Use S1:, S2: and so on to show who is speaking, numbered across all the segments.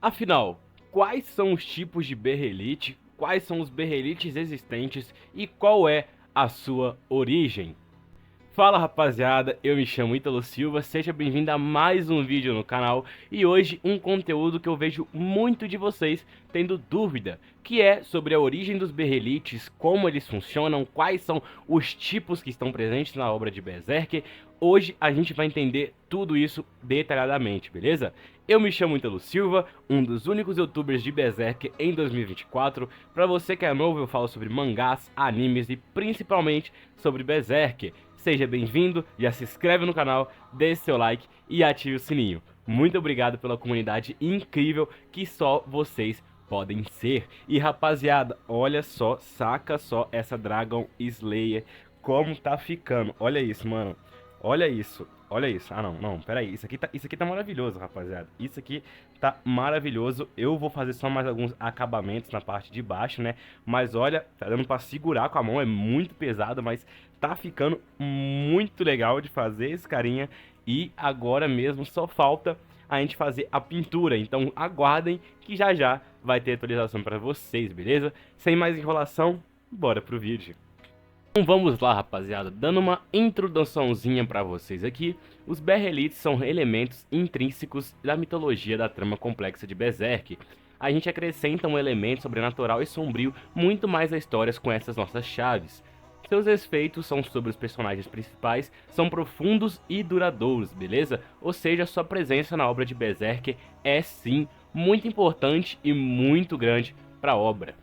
S1: Afinal, quais são os tipos de berrelite, quais são os berrelites existentes e qual é a sua origem? Fala rapaziada, eu me chamo Ítalo Silva, seja bem-vindo a mais um vídeo no canal e hoje um conteúdo que eu vejo muito de vocês tendo dúvida, que é sobre a origem dos berrelites, como eles funcionam, quais são os tipos que estão presentes na obra de Berserk. Hoje a gente vai entender tudo isso detalhadamente, beleza? Eu me chamo Ítalo Silva, um dos únicos youtubers de Berserk em 2024. Para você que é novo, eu falo sobre mangás, animes e principalmente sobre Berserk. Seja bem-vindo, já se inscreve no canal, deixe seu like e ative o sininho. Muito obrigado pela comunidade incrível que só vocês podem ser. E rapaziada, olha só, saca só essa Dragon Slayer, como tá ficando. Olha isso, mano. Olha isso, olha isso. Ah, não, pera aí. Isso aqui tá maravilhoso, rapaziada. Isso aqui tá maravilhoso. Eu vou fazer só mais alguns acabamentos na parte de baixo, né? Mas olha, tá dando pra segurar com a mão, é muito pesado, mas tá ficando muito legal de fazer esse carinha. E agora mesmo só falta a gente fazer a pintura. Então aguardem que já já vai ter atualização pra vocês, beleza? Sem mais enrolação, bora pro vídeo. Então vamos lá, rapaziada, dando uma introduçãozinha pra vocês aqui. Os berrelites são elementos intrínsecos da mitologia da trama complexa de Berserk. A gente acrescenta um elemento sobrenatural e sombrio muito mais a histórias com essas nossas chaves. Seus efeitos são sobre os personagens principais, são profundos e duradouros, beleza? Ou seja, sua presença na obra de Berserk é sim muito importante e muito grande pra obra.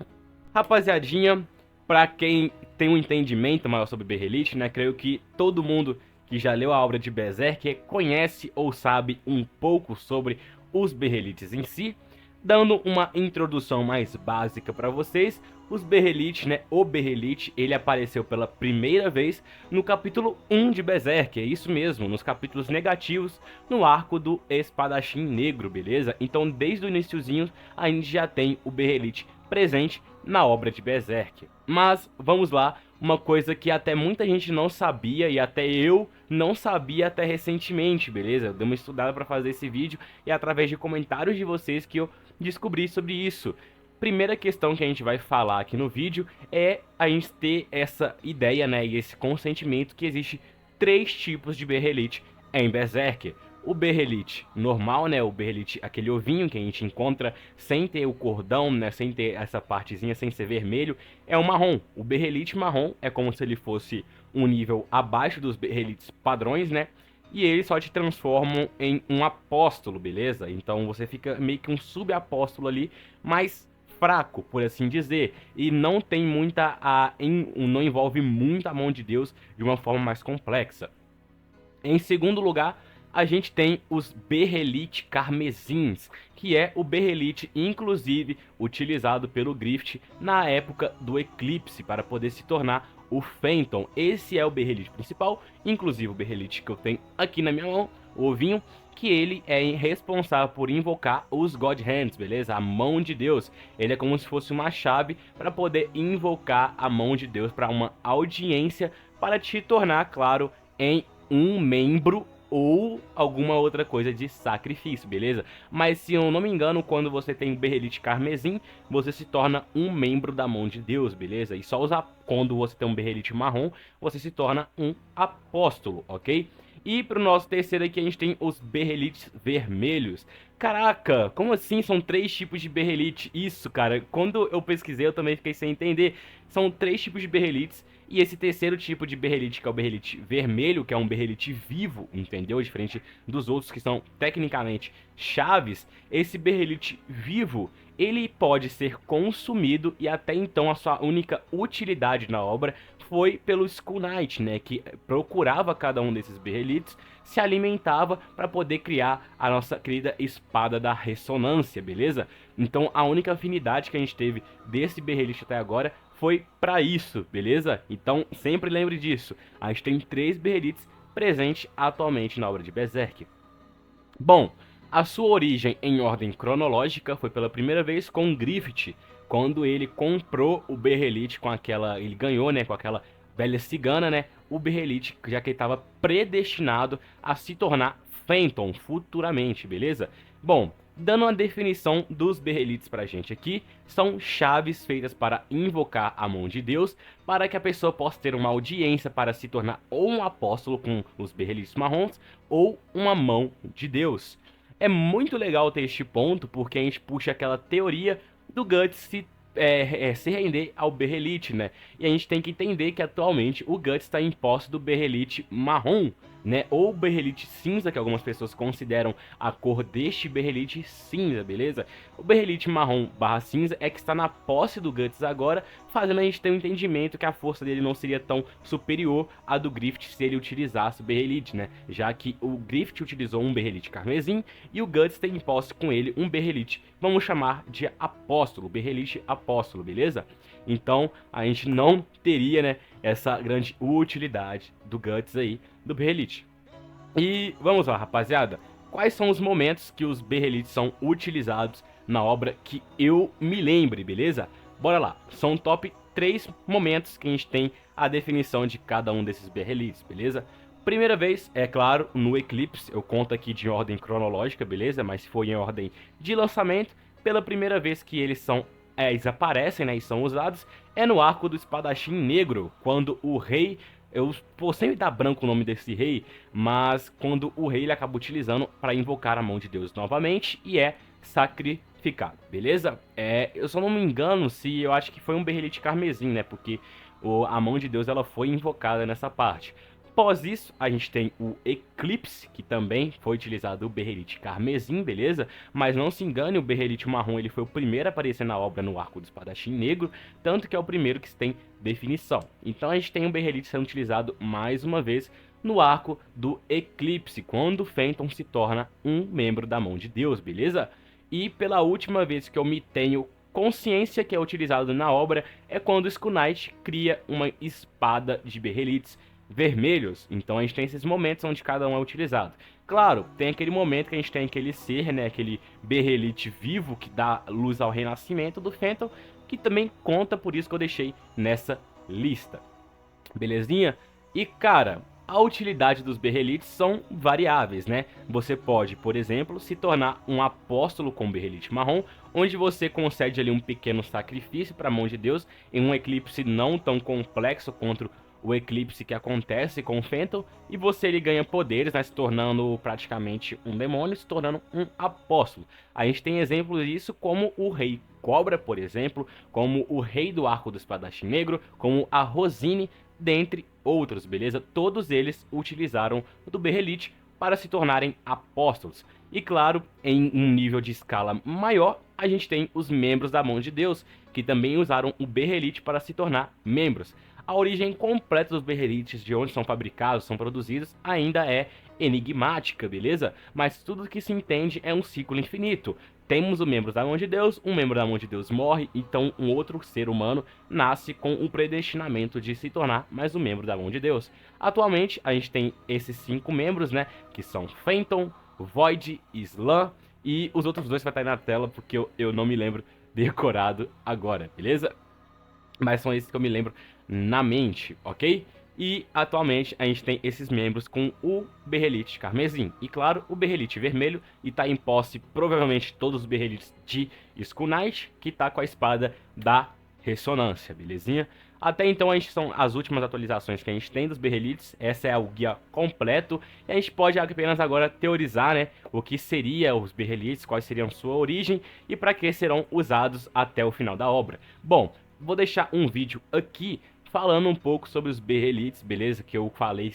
S1: Rapaziadinha, pra quem tem um entendimento maior sobre berrelite, né, creio que todo mundo que já leu a obra de Berserk conhece ou sabe um pouco sobre os berrelites em si. Dando uma introdução mais básica para vocês, os berrelites, né, o berrelite, ele apareceu pela primeira vez no capítulo 1 de Berserk, é isso mesmo, nos capítulos negativos, no arco do Espadachim Negro, beleza? Então desde o iniciozinho a gente já tem o berrelite presente na obra de Berserk. Mas vamos lá, uma coisa que até muita gente não sabia e até eu não sabia até recentemente, beleza? Eu dei uma estudada para fazer esse vídeo e através de comentários de vocês que eu descobri sobre isso. Primeira questão que a gente vai falar aqui no vídeo é a gente ter essa ideia, né, e esse consentimento que existe três tipos de berrelite em Berserk. O berrelite normal, né, o berrelite, aquele ovinho que a gente encontra sem ter o cordão, né, sem ter essa partezinha, sem ser vermelho, é o marrom. O berrelite marrom é como se ele fosse um nível abaixo dos berrelites padrões, né, e eles só te transformam em um apóstolo, beleza? Então você fica meio que um subapóstolo ali, mais fraco, por assim dizer, e não tem muita não envolve muita mão de Deus de uma forma mais complexa. Em segundo lugar, a gente tem os berrelite carmesins, que é o berrelite inclusive utilizado pelo Griffith na época do eclipse para poder se tornar o Phantom. Esse é o berrelite principal, inclusive o berrelite que eu tenho aqui na minha mão, o ovinho, que ele é responsável por invocar os God Hands, beleza? A mão de Deus. Ele é como se fosse uma chave para poder invocar a mão de Deus para uma audiência, para te tornar, claro, em um membro ou alguma outra coisa de sacrifício, beleza? Mas se eu não me engano, quando você tem o berrelite carmesim, você se torna um membro da mão de Deus, beleza? E só quando você tem um berrelite marrom, você se torna um apóstolo, ok? E pro nosso terceiro aqui a gente tem os berrelites vermelhos. Caraca, como assim são três tipos de berrelite? Isso, cara, quando eu pesquisei eu também fiquei sem entender. São três tipos de berrelites. E esse terceiro tipo de berrelite, que é o berrelite vermelho, que é um berrelite vivo, entendeu? Diferente dos outros que são tecnicamente chaves, esse berrelite vivo, ele pode ser consumido e até então a sua única utilidade na obra foi pelo Skull Knight, né, que procurava cada um desses berrelites, se alimentava para poder criar a nossa querida espada da ressonância, beleza? Então a única afinidade que a gente teve desse berrelite até agora foi para isso, beleza? Então sempre lembre disso, a gente tem três berrelites presentes atualmente na obra de Berserk. Bom, a sua origem em ordem cronológica foi pela primeira vez com Griffith, quando ele comprou o berrelite com aquela, ele ganhou, né, com aquela velha cigana, né, o berrelite, já que ele estava predestinado a se tornar Phantom futuramente, beleza? Bom, Dando uma definição dos Berrelites pra gente aqui, são chaves feitas para invocar a mão de Deus, para que a pessoa possa ter uma audiência para se tornar ou um apóstolo com os Berrelites marrons, ou uma mão de Deus. É muito legal ter este ponto, porque a gente puxa aquela teoria do Guts se render ao Berrelite, né? E a gente tem que entender que atualmente o Guts está em posse do Berrelite marrom, né? Ou Berrelite cinza, que algumas pessoas consideram a cor deste Berrelite cinza, beleza? O Berrelite marrom barra cinza é que está na posse do Guts agora, fazendo a gente ter um entendimento que a força dele não seria tão superior à do Griffith se ele utilizasse o Berrelite, né? Já que o Griffith utilizou um Berrelite carmesim e o Guts tem em posse com ele um Berrelite, vamos chamar de apóstolo, Berrelite apóstolo, beleza? Então a gente não teria, né, essa grande utilidade do Guts aí, do Berrelite. E vamos lá, rapaziada. Quais são os momentos que os Berrelites são utilizados na obra que eu me lembre, beleza? Bora lá. São top 3 momentos que a gente tem a definição de cada um desses Berrelites, beleza? Primeira vez, é claro, no Eclipse. Eu conto aqui de ordem cronológica, beleza? Mas se for em ordem de lançamento, pela primeira vez que eles aparecem, né, e são usados, é no arco do Espadachim Negro, quando o rei... Eu vou sempre dar branco o nome desse rei, mas quando o rei ele acaba utilizando para invocar a mão de Deus novamente e é sacrificado, beleza? Eu só não me engano se eu acho que foi um Berrelite carmesim, né? Porque a mão de Deus ela foi invocada nessa parte. Após isso, a gente tem o Eclipse, que também foi utilizado o Berrelite carmesim, beleza? Mas não se engane, o Berrelite marrom ele foi o primeiro a aparecer na obra no arco do Espadachim Negro, tanto que é o primeiro que se tem definição. Então a gente tem o Berrelite sendo utilizado mais uma vez no arco do Eclipse, quando Phantom se torna um membro da mão de Deus, beleza? E pela última vez que eu me tenho consciência que é utilizado na obra é quando o Skull Knight cria uma espada de Berrelites vermelhos. Então a gente tem esses momentos onde cada um é utilizado. Claro, tem aquele momento que a gente tem aquele ser, né, aquele Berrelite vivo que dá luz ao renascimento do Phantom, que também conta, por isso que eu deixei nessa lista. Belezinha? E cara, a utilidade dos Berrelites são variáveis, né? Você pode, por exemplo, se tornar um apóstolo com Berrelite marrom, onde você concede ali um pequeno sacrifício para a mão de Deus em um eclipse não tão complexo contra o eclipse que acontece com o Phantom, e você ele ganha poderes, né, se tornando praticamente um demônio, se tornando um apóstolo. A gente tem exemplos disso como o Rei Cobra, por exemplo, como o Rei do Arco do Espadachim Negro, como a Rosine, dentre outros, beleza? Todos eles utilizaram do Berrelite para se tornarem apóstolos. E claro, em um nível de escala maior, a gente tem os membros da mão de Deus, que também usaram o Berrelite para se tornar membros. A origem completa dos Berrelites, de onde são fabricados, são produzidos, ainda é enigmática, beleza? Mas tudo que se entende é um ciclo infinito. Temos o membro da mão de Deus, um membro da mão de Deus morre, então um outro ser humano nasce com o predestinamento de se tornar mais um membro da mão de Deus. Atualmente, a gente tem esses 5 membros, né? Que são Phantom, Void, Slan, e os outros dois vai estar aí na tela porque eu não me lembro decorado agora, beleza? Mas são esses que eu me lembro na mente, ok? E atualmente a gente tem esses membros com o Berrelite carmesim. E claro, o Berrelite vermelho. E tá em posse provavelmente todos os Berrelites de Skull Knight, que tá com a espada da ressonância, belezinha? Até então a gente são as últimas atualizações que a gente tem dos Berrelites. Essa é o guia completo. E a gente pode apenas agora teorizar, né, o que seria os Berrelites, quais seriam sua origem e para que serão usados até o final da obra. Bom, vou deixar um vídeo aqui falando um pouco sobre os Berrelites, beleza? Que eu falei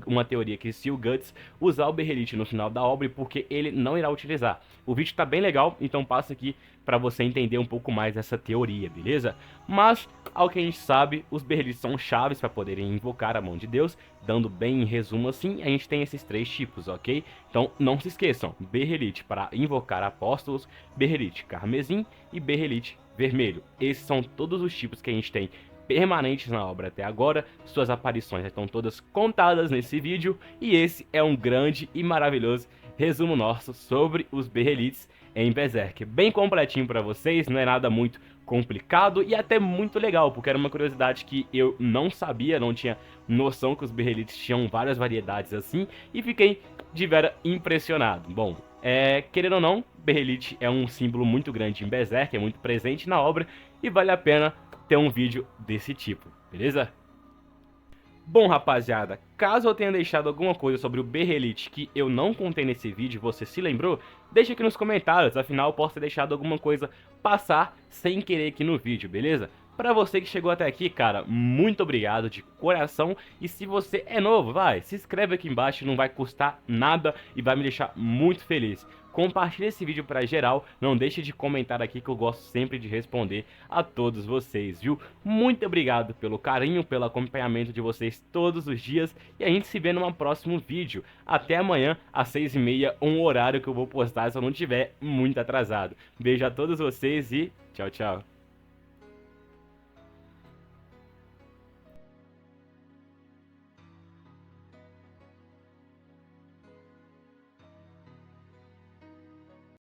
S1: uma teoria que se o Guts usar o Berrelite no final da obra, porque ele não irá utilizar. O vídeo tá bem legal, então passa aqui para você entender um pouco mais dessa teoria, beleza? Mas, ao que a gente sabe, os Berrelites são chaves para poderem invocar a mão de Deus, dando bem em resumo assim, a gente tem esses 3 tipos, ok? Então, não se esqueçam, Berrelite para invocar apóstolos, Berrelite carmesim e Berrelite vermelho. Esses são todos os tipos que a gente tem permanentes na obra até agora. Suas aparições estão todas contadas nesse vídeo, e esse é um grande e maravilhoso resumo nosso sobre os Berrelites em Berserk. Bem completinho para vocês, não é nada muito complicado e até muito legal, porque era uma curiosidade que eu não sabia, não tinha noção que os Berrelites tinham várias variedades assim, e fiquei de vera impressionado. Bom, Querendo ou não, Berrelite é um símbolo muito grande em Berserk, é muito presente na obra e vale a pena ter um vídeo desse tipo, beleza? Bom, rapaziada, caso eu tenha deixado alguma coisa sobre o Berrelite que eu não contei nesse vídeo e você se lembrou, deixa aqui nos comentários, afinal eu posso ter deixado alguma coisa passar sem querer aqui no vídeo, beleza? Pra você que chegou até aqui, cara, muito obrigado de coração. E se você é novo, se inscreve aqui embaixo, não vai custar nada e vai me deixar muito feliz. Compartilhe esse vídeo pra geral, não deixe de comentar aqui que eu gosto sempre de responder a todos vocês, viu? Muito obrigado pelo carinho, pelo acompanhamento de vocês todos os dias e a gente se vê num próximo vídeo. Até amanhã às 6h30, um horário que eu vou postar se eu não tiver muito atrasado. Beijo a todos vocês e tchau, tchau.